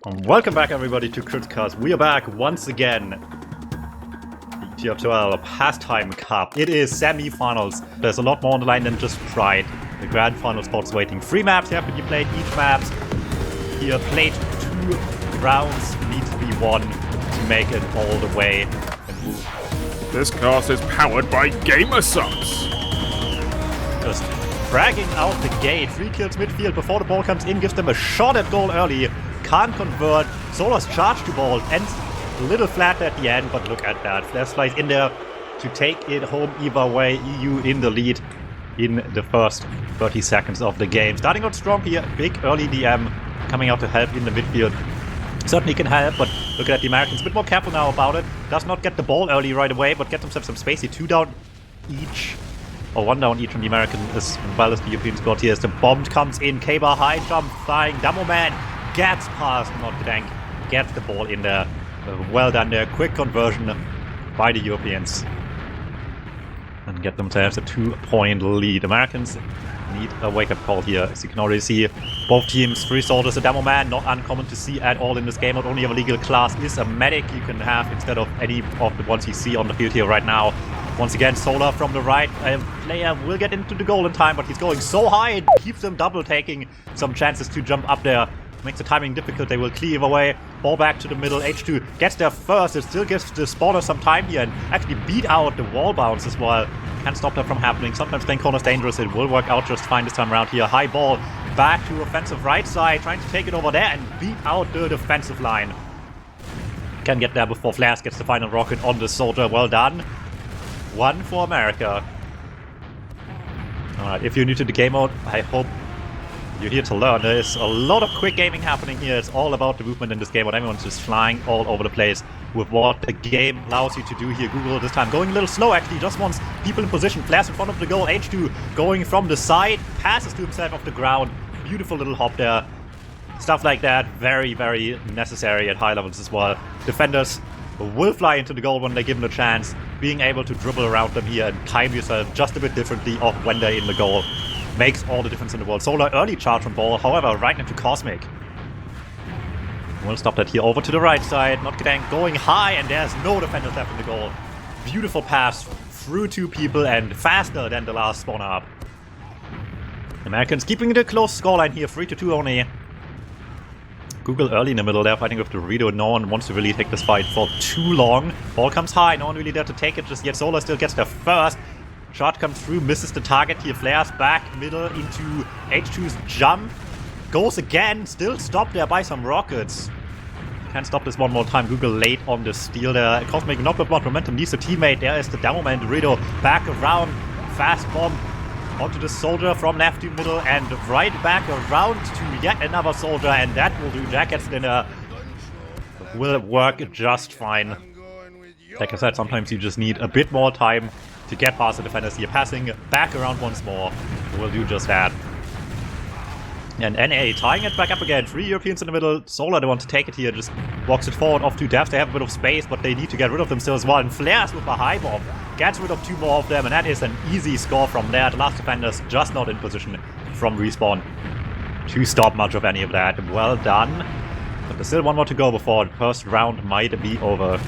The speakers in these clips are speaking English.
Welcome back everybody to KritzKast. We are back once again. The TF2L Pastime Cup. It is semi-finals. There's a lot more on the line than just pride. The grand final spot's waiting. 3 maps have to be played. Each maps here played 2 rounds. Need to be won to make it all the way and move. This cast is powered by GamerSubs. Just fragging out the gate. 3 kills midfield before the ball comes in. Gives them a shot at goal early. Can't convert. Solar's charge to ball. Ends a little flat at the end, but look at that. Flash flies in there to take it home either way. EU in the lead in the first 30 seconds of the game. Starting out strong here. Big early DM coming out to help in the midfield. Certainly can help, but look at the Americans. A bit more careful now about it. Does not get the ball early right away, but get themselves some spacey. 2 down each. Or 1 down each from the American as well as the European squad here. As the bomb comes in. K-bar high jump flying. DuMmTm gets past, not Gdank, gets the ball in there. Well done there. Quick conversion by the Europeans. And get themselves a 2-point lead. Americans need a wake-up call here. As you can already see, both teams, 3 soldiers, a DuMmTm, not uncommon to see at all in this game. Not only of a legal class is a medic you can have instead of any of the ones you see on the field here right now. Once again, Solar from the right. A player will get into the goal in time, but he's going so high it keeps them double taking some chances to jump up there. Makes the timing difficult. They will cleave away. Ball back to the middle. H2 gets there first. It still gives the spawner some time here and actually beat out the wall bounce as well. Can't stop that from happening. Sometimes playing corner is dangerous. It will work out just fine this time around here. High ball back to offensive right side. Trying to take it over there and beat out the defensive line. Can get there before Flash gets the final rocket on the soldier. Well done. 1 for America. Alright, if you're new to the game mode, I hope you're here to learn. There is a lot of quick gaming happening here. It's all about the movement in this game, but everyone's just flying all over the place with what the game allows you to do here. Google this time going a little slow actually, just wants people in position. Flash in front of the goal. H2 going from the side, passes to himself off the ground. Beautiful little hop there. Stuff like that, very, very necessary at high levels as well. Defenders will fly into the goal when they're given a chance. Being able to dribble around them here and time yourself just a bit differently of when they're in the goal makes all the difference in the world. Solar early charge on ball, however, right into Cosmic. We'll stop that here. Over to the right side. Not Gdank going high, and there's no defenders left in the goal. Beautiful pass through 2 people and faster than the last spawner up. Americans keeping it a close scoreline here, 3-2 only. Google early in the middle there, fighting with Dorito. No one wants to really take this fight for too long. Ball comes high, no one really there to take it just yet. Solar still gets there first. Shot comes through, misses the target here. Flares back, middle into H2's jump. Goes again, still stopped there by some rockets. Can't stop this one more time. Google late on the steal there. Cosmic not with much momentum, needs a teammate. There is the DuMmTm, Dorito back around. Fast bomb onto the soldier from left to middle and right back around to yet another soldier. And that will do. Jack gets in there. Will work just fine. Like I said, sometimes you just need a bit more time to get past the defenders here. Passing back around once more will do just that. And NA tying it back up again. 3 Europeans in the middle. Solar, they want to take it here. Just walks it forward off to depth. They have a bit of space, but they need to get rid of them still as well. And Flares with a high bomb gets rid of 2 more of them. And that is an easy score from there. The last defenders just not in position from respawn to stop much of any of that. Well done. But there's still 1 more to go before the first round might be over.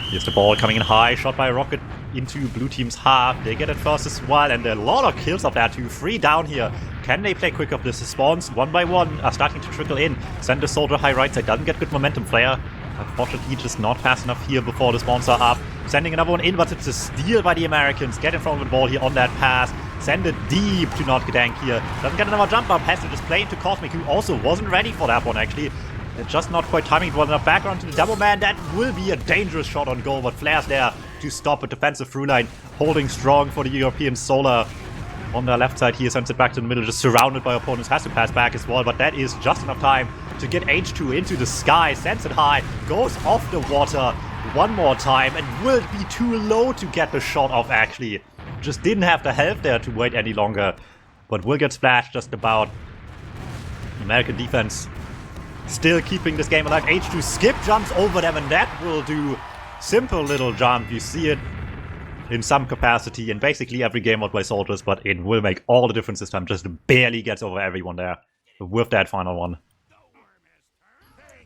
Here's the ball coming in high, shot by a rocket into blue team's half. They get it first as well, and a lot of kills of that too. 3 down here. Can they play quick of this? The spawns, 1 by 1, are starting to trickle in. Send the soldier high right side, doesn't get good momentum. Flare, unfortunately, just not fast enough here before the spawns are up. Sending another one in, but it's a steal by the Americans. Get in front of the ball here on that pass. Send it deep to not Gdank here. Doesn't get another jump up. Has to just play into Cosmic, who also wasn't ready for that one actually. Just not quite timing it well enough. Background to the DuMmTm. That will be a dangerous shot on goal, but Flare's there to stop a defensive through line. Holding strong for the European. Solar on the left side here sends it back to the middle, just surrounded by opponents. Has to pass back as well, but that is just enough time to get H2 into the sky. Sends it high, goes off the water 1 more time, and will be too low to get the shot off actually. Just didn't have the health there to wait any longer, but will get splashed just about. American defense still keeping this game alive. H2 skip jumps over them, and that will do. Simple little jump. You see it in some capacity in basically every game mode by soldiers, but it will make all the difference this time. Just barely gets over everyone there. with that final one.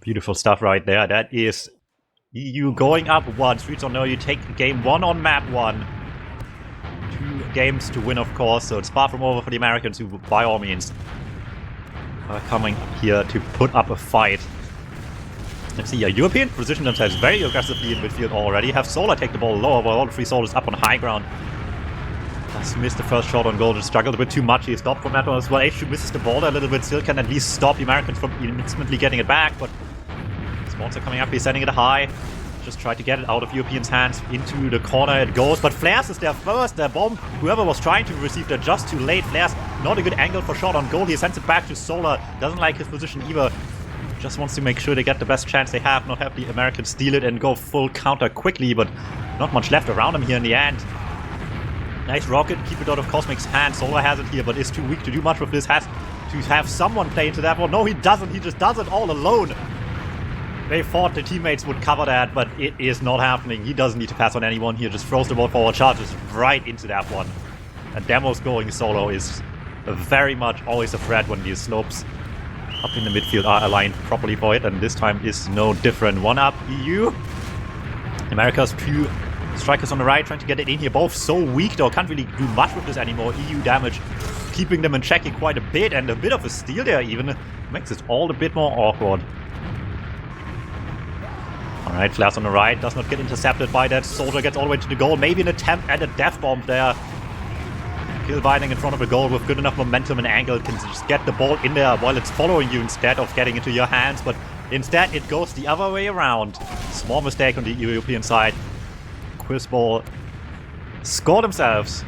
Beautiful stuff right there. That is EU going up 1. Streets on no, you take game 1 on map 1. 2 games to win, of course, so it's far from over for the Americans, who by all means are coming here to put up a fight. Let's see, European position themselves very aggressively in midfield already. Have Solar take the ball lower, while all the 3 soldiers up on high ground. Just missed the first shot on goal, just struggled a bit too much. He stopped from that one as well. H2 misses the ball a little bit, still can at least stop the Americans from instantly getting it back, but Monster coming up, he's sending it high. Just try to get it out of Europeans' hands. Into the corner it goes, but Flares is there first. Their bomb, whoever was trying to receive that just too late. Flares, not a good angle for shot on goal. He sends it back to Solar. Doesn't like his position either. Just wants to make sure they get the best chance they have. Not have the Americans steal it and go full counter quickly, but not much left around him here in the end. Nice rocket, keep it out of Cosmic's hand. Solar has it here, but is too weak to do much with this. Has to have someone play into that one. No, he doesn't. He just does it all alone. They thought the teammates would cover that, but it is not happening. He doesn't need to pass on anyone here. Just throws the ball forward, charges right into that one. And Demos going solo is very much always a threat when these slopes up in the midfield are aligned properly for it. And this time is no different. 1 up EU. America's 2 strikers on the right trying to get it in here. Both so weak though. Can't really do much with this anymore. EU damage keeping them in check quite a bit. And a bit of a steal there even. Makes it all a bit more awkward. Alright, Flares on the right, does not get intercepted by that. Soldier gets all the way to the goal. Maybe an attempt at a death bomb there. Kill Binding in front of the goal with good enough momentum and angle. Can just get the ball in there while it's following you instead of getting into your hands. But instead it goes the other way around. Small mistake on the European side. Quizball score themselves.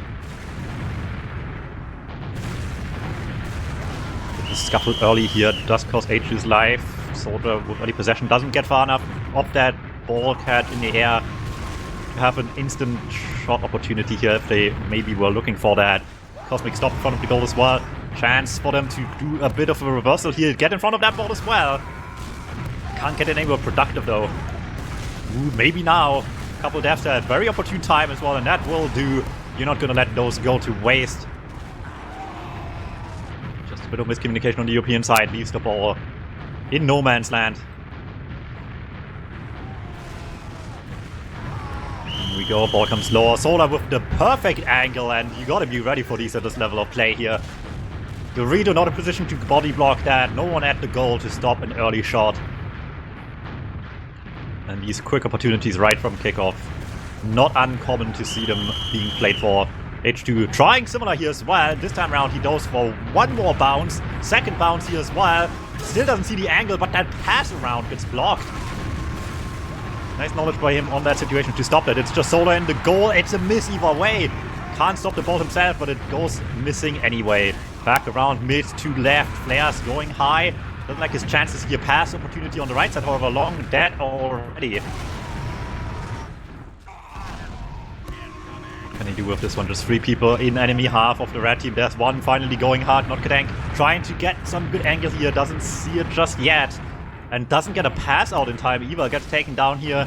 The scuffle early here does cost H2's life. Soldier with early possession doesn't get far enough off that ball catch in the air to have an instant shot opportunity here if they maybe were looking for that. Cosmic stop in front of the goal as well. Chance for them to do a bit of a reversal here. Get in front of that ball as well. Can't get it anywhere productive though. Ooh, maybe now. Couple deaths at very opportune time as well, and that will do. You're not gonna let those go to waste. Just a bit of miscommunication on the European side leaves the ball in no man's land. Here we go, ball comes lower. Solar with the perfect angle, and you gotta be ready for these at this level of play here. Dorito not in position to body block that. No one at the goal to stop an early shot. And these quick opportunities right from kickoff. Not uncommon to see them being played for. H2 trying similar here as well. This time around he goes for one more bounce. Second bounce here as well. Still doesn't see the angle, but that pass around gets blocked. Nice knowledge by him on that situation to stop it. It's just Solar in the goal. It's a miss either way. Can't stop the ball himself, but it goes missing anyway. Back around mid to left. Flares going high. Doesn't like his chances here. Pass opportunity on the right side, however, long dead already. What can he do with this one? Just 3 people in enemy half of the red team. There's one finally going hard. Not Kadank trying to get some good angle here. Doesn't see it just yet. And doesn't get a pass out in time either. Gets taken down here.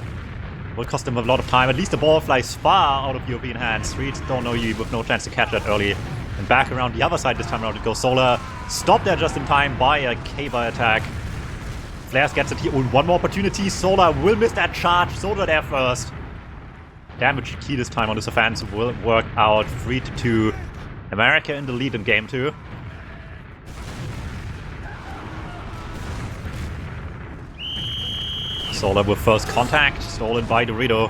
Will cost him a lot of time. At least the ball flies far out of European hands. Streets don't know you with no chance to catch that early. And back around the other side this time around it goes. Solar stopped there just in time by a K-bar attack. Flares gets it here. Oh, one more opportunity. Solar will miss that charge. Soldier there first. Damage key this time on this offense will work out. 3-2. America in the lead in game 2. Solar with first contact. Stolen by Dorito.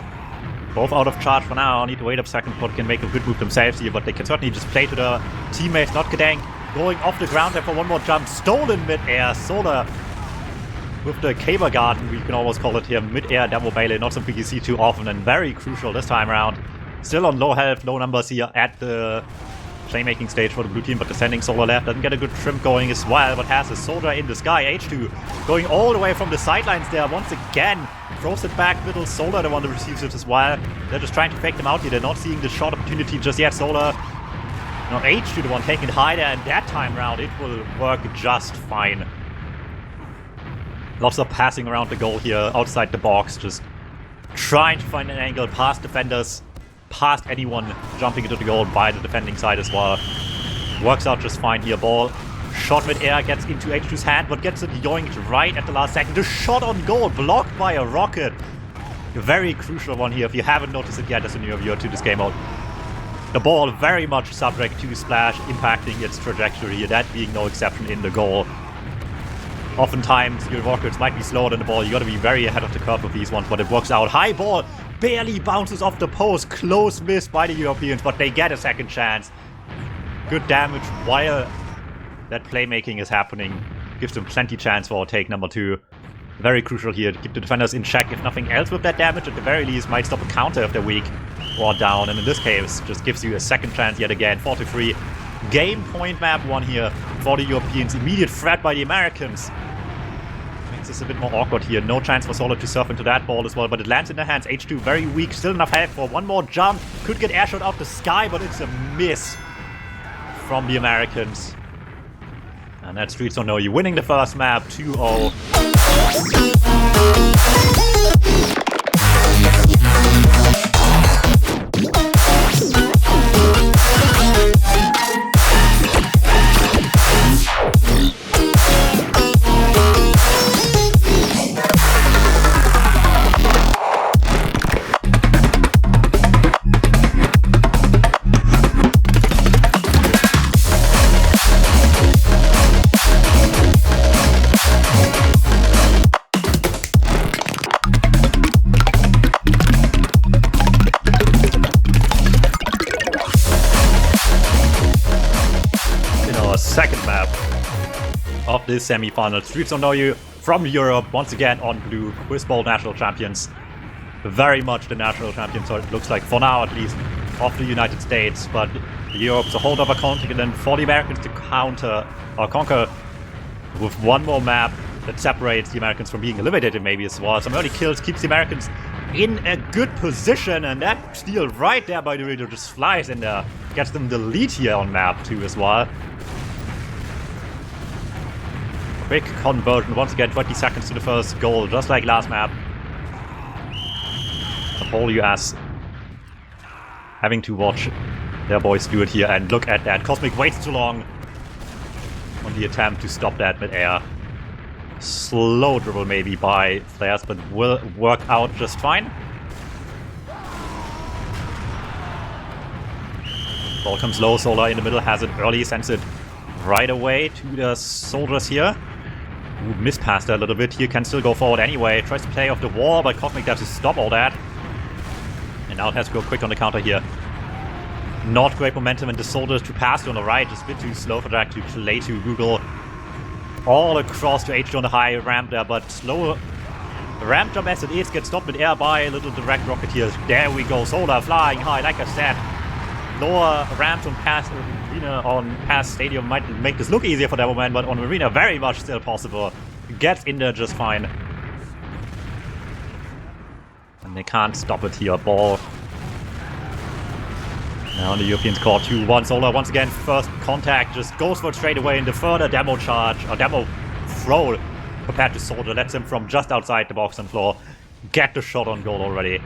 Both out of charge for now. Need to wait a second before they can make a good move themselves here, but they can certainly just play to their teammates. Not Kadank going off the ground there for one more jump. Stolen mid-air. Solar with the Caber Garden, we can almost call it here, mid-air demo melee. Not something you see too often and very crucial this time around. Still on low health, low numbers here at the playmaking stage for the blue team, but descending Solar left doesn't get a good trim going as well, but has a Soldier in the sky. H2 going all the way from the sidelines there once again. Throws it back middle. Solar the one that receives it as well. They're just trying to fake them out here. They're not seeing the shot opportunity just yet. Solar, not H2 the one taking it high there, and that time round it will work just fine. Lots of passing around the goal here, outside the box, just trying to find an angle past defenders, past anyone jumping into the goal by the defending side as well. Works out just fine here. Ball Shot mid-air gets into H2's hand, but gets it yoinked right at the last second. The shot on goal, blocked by a rocket. A very crucial one here, if you haven't noticed it yet as a new viewer to this game mode. The ball very much subject to splash, impacting its trajectory, that being no exception in the goal. Oftentimes, your rockets might be slower than the ball. You gotta be very ahead of the curve with these ones, but it works out. High ball barely bounces off the post. Close miss by the Europeans, but they get a second chance. Good damage while that playmaking is happening. Gives them plenty chance for take number 2. Very crucial here to keep the defenders in check. If nothing else with that damage, at the very least, might stop a counter if they're weak or down. And in this case, just gives you a second chance yet again. 4-3. Game point map 1 here for the Europeans. Immediate threat by the Americans. Makes this a bit more awkward here. No chance for Solar to surf into that ball as well, but it lands in their hands. H2 very weak. Still enough health for one more jump. Could get airshot out the sky, but it's a miss from the Americans. And that's Streets Don't Know You winning the first map 2-0. Second map of this semi-final. Streets Don't Know You from Europe, once again on blue. Quiz Bowl national champions. Very much the national champions, so it looks like, for now at least, of the United States. But Europe's a holdover continent for the Americans to counter or conquer with one more map that separates the Americans from being eliminated maybe as well. Some early kills keeps the Americans in a good position, and that steal right there by the radio just flies in there. Gets them the lead here on map 2 as well. Quick conversion, once again 20 seconds to the first goal, just like last map. The whole US having to watch their boys do it here, and look at that. Cosmic waits too long on the attempt to stop that mid-air. Slow dribble maybe by Flares, but will work out just fine. Ball comes low, Solar in the middle has it early, sends it right away to the soldiers here. Ooh, mispassed a little bit here, can still go forward anyway. Tries to play off the wall, but Cosmic has to stop all that. And now it has to go quick on the counter here. Not great momentum, and the soldiers to pass to on the right, just a bit too slow for Jack to play to Google. All across to H2 on the high ramp there, but slow ramp jump as it is, gets stopped mid-air by a little direct rocket here. There we go, Solar flying high, like I said. Lower ramps on past Arena, on past Stadium might make this look easier for that moment, but on Arena very much still possible. Gets in there just fine. And they can't stop it here. Ball. Now the Europeans score 2-1. Solar once again, first contact, just goes for it straight away into further demo charge, or demo throw compared to Soldier. Lets him from just outside the box and floor get the shot on goal already.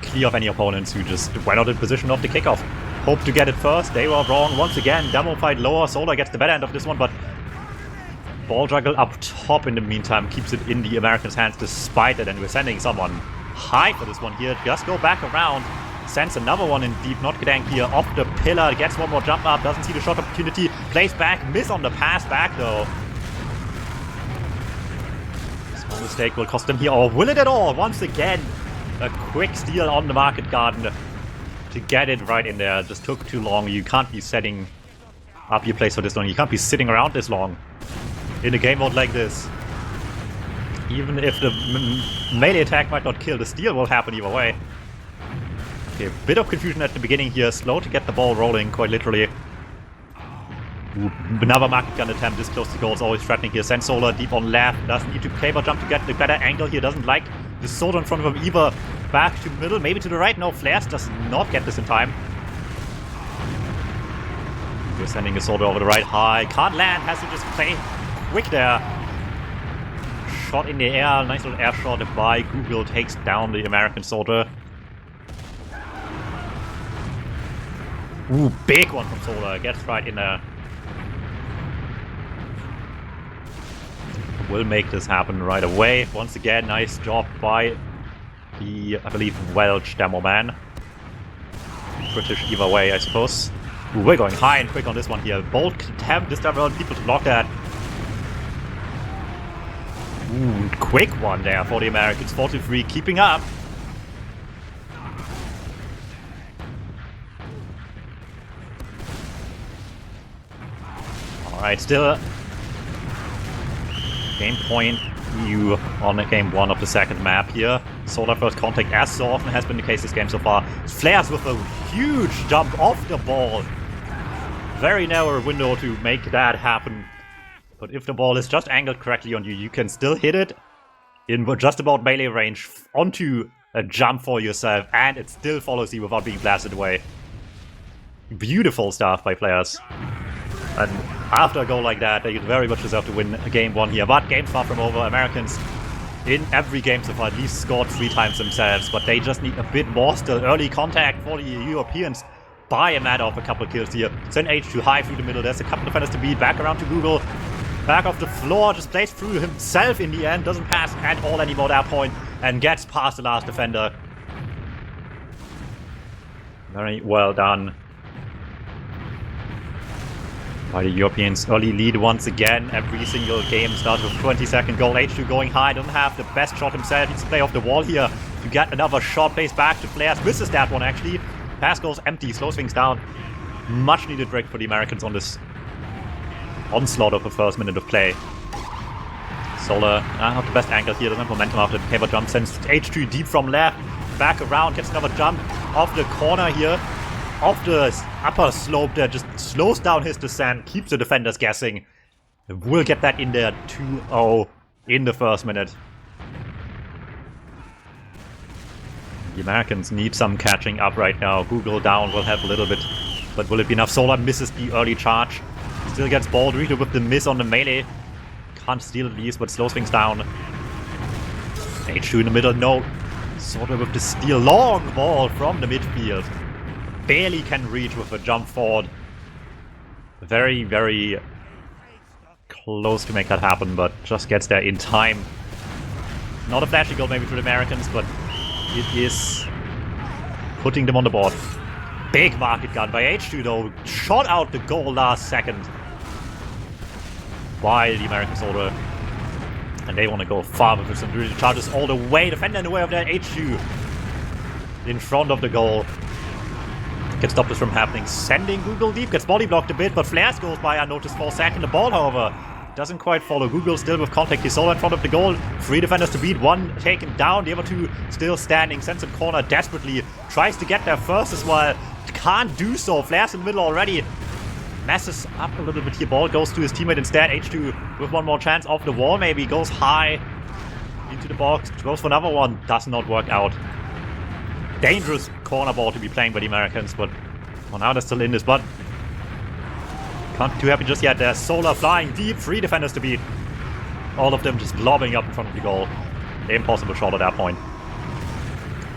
Clear of any opponents who just went out in position of the kickoff. Hope to get it first. They were wrong once again. Demo fight lower. Solar gets the better end of this one, but ball juggle up top in the meantime keeps it in the Americans' hands despite it. And we're sending someone high for this one here. Just go back around. Sends another one in deep. Not Gdank here off the pillar. Gets one more jump up. Doesn't see the shot opportunity. Plays back. Miss on the pass back though. Small mistake will cost them here. Or will it at all? Once again. A quick steal on the market garden to get it right in there. Just took too long. You can't be setting up your place for this long. You can't be sitting around this long in a game mode like this. Even if the melee attack might not kill, the steal will happen either way. Okay, a bit of confusion at the beginning here. Slow to get the ball rolling, quite literally. Ooh, another market gun attempt this close to goal is always threatening here. Send Solar deep on left. Doesn't need to cable jump to get the better angle here. Doesn't like the soldier in front of him either. Back to middle, maybe to the right. No, Flares does not get this in time. We're sending a soldier over the right high. Can't land, has to just play quick there. Shot in the air, nice little air shot by Google. Takes down the American soldier. Ooh, big one from Solar. Gets right in there. will make this happen right away. Once again, nice job by the, I believe, Welsh demo man. British either way, I suppose. Ooh, we're going high and quick on this one here. Bold attempt this time around, people to block that. Ooh, quick one there for the Americans. 43, keeping up. Alright, still game point EU on the game 1 of the second map here. Solar first contact, as so often has been the case this game so far. Flares with a huge jump off the ball. Very narrow window to make that happen. But if the ball is just angled correctly on you, you can still hit it in just about melee range onto a jump for yourself, and it still follows you without being blasted away. Beautiful stuff by players. And after a goal like that, they very much deserve to win game 1 here. But game's far from over. Americans in every game so far at least scored 3 times themselves, but they just need a bit more still. Early contact for the Europeans by a matter of a couple of kills here. Send H2 high through the middle. There's a couple of defenders to beat. Back around to Google. Back off the floor. Just plays through himself in the end. Doesn't pass at all anymore at that point. And gets past the last defender. Very well done by the Europeans. Early lead once again. Every single game starts with 20-second goal. H2 going high. Doesn't have the best shot himself. Needs to play off the wall here to get another shot. Plays back to Flares. Misses that one actually. Pass goes empty. Slows things down. Much needed break for the Americans on this onslaught of the first minute of play. Solar, not the best angle here. Doesn't have momentum after the paper jump. Sends H2 deep from left. Back around. Gets another jump off the corner here. Off the upper slope there, just slows down his descent, keeps the defenders guessing. Will get that in there, 2-0 in the first minute. The Americans need some catching up right now. Google down will help a little bit, but will it be enough? Solar misses the early charge. Still gets ball. Dorito with the miss on the melee. Can't steal at least, but slows things down. H2 in the middle, no. Solar with the steal. Long ball from the midfield. Barely can reach with a jump forward. Very, very close to make that happen, but just gets there in time. Not a flashy goal maybe for the Americans, but it is putting them on the board. Big market gun by H2 though. Shot out the goal last second by the American soldier. And they want to go far with some really charges all the way. Defender in the way of that. H2 in front of the goal. Can stop this from happening. Sending Google deep. Gets body blocked a bit, but Flares goes by unnoticed for a second. The ball, however, doesn't quite follow. Google still with contact. He's all in front of the goal. 3 defenders to beat. 1 taken down. The other 2 still standing. Sends a corner desperately. Tries to get there first as well. Can't do so. Flares in the middle already. Messes up a little bit here. Ball goes to his teammate instead. H2 with one more chance off the wall maybe. Goes high into the box. Goes for another one. Does not work out. Dangerous corner ball to be playing by the Americans, but well, now they're still in this, but can't be too happy just yet. There's Solar flying deep, 3 defenders to beat. All of them just lobbing up in front of the goal. The impossible shot at that point.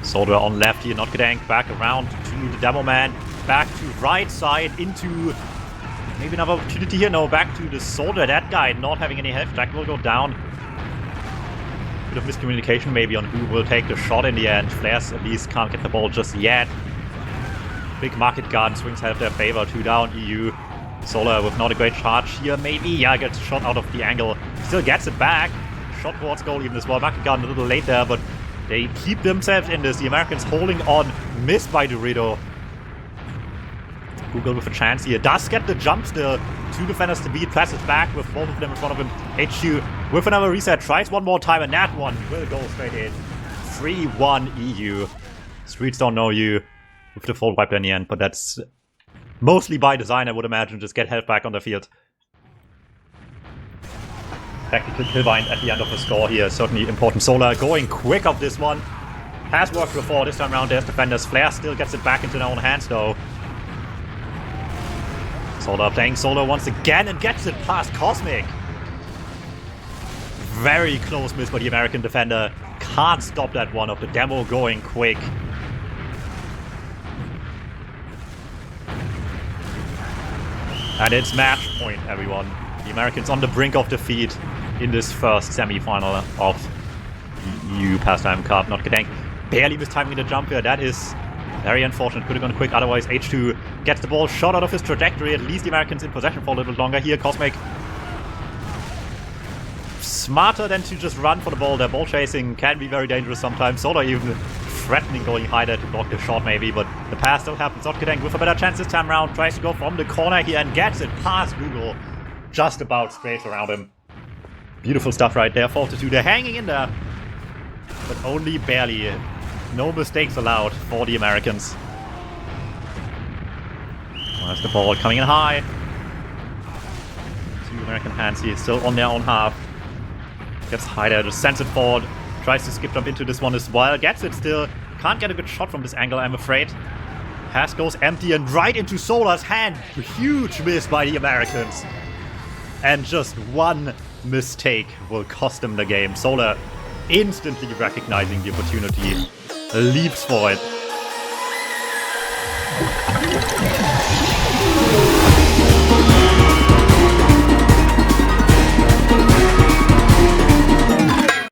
Solar on left here, not getting back around to the demo man. Back to right side into maybe another opportunity here. No, back to the Soldier. That guy not having any health. Jack will go down. Bit of miscommunication maybe on who will take the shot in the end. Flares at least can't get the ball just yet. Big market gun, swings have their favor. 2 down, EU. Solar with not a great charge here maybe. Yeah, gets a shot out of the angle. Still gets it back. Shot towards goal even as well. Market gun a little late there, but they keep themselves in this. The Americans holding on. Missed by Dorito. Google with a chance here. Does get the jump still. 2 defenders to beat. Passes back with both of them in front of him. HU with another reset. Tries one more time and that one will go straight in. 3-1 EU. Streets don't know you with the full wipe in the end, but that's mostly by design, I would imagine. Just get health back on the field. Tactical killbind at the end of the score here. Certainly important. Solar going quick of this one. Has worked before. This time around there's defenders. Flare still gets it back into their own hands though. Solar playing solo once again and gets it past Cosmic. Very close miss by the American defender. Can't stop that one of the demo going quick. And it's match point, everyone. The Americans on the brink of defeat. in this first semi-final of the EU Pastime Cup. Not Gdank barely mistiming the jump here. That is very unfortunate. Could have gone quick, otherwise H2 gets the ball shot out of his trajectory. At least the Americans in possession for a little bit longer here. Cosmic smarter than to just run for the ball. Their ball chasing can be very dangerous sometimes. Solar even threatening going high there to block the shot maybe, but the pass still happens. Zotgedank with a better chance this time around. Tries to go from the corner here and gets it past Google. Just about straight around him. Beautiful stuff right there. 4-2. They're hanging in there, but only barely. No mistakes allowed for the Americans. There's the ball coming in high. 2 American hands here, still on their own half. Gets high there, just sends it forward. Tries to skip jump into this one as well. Gets it still. Can't get a good shot from this angle, I'm afraid. Pass goes empty and right into Solar's hand. Huge miss by the Americans. And just one mistake will cost them the game. Solar instantly recognizing the opportunity, leaps for it,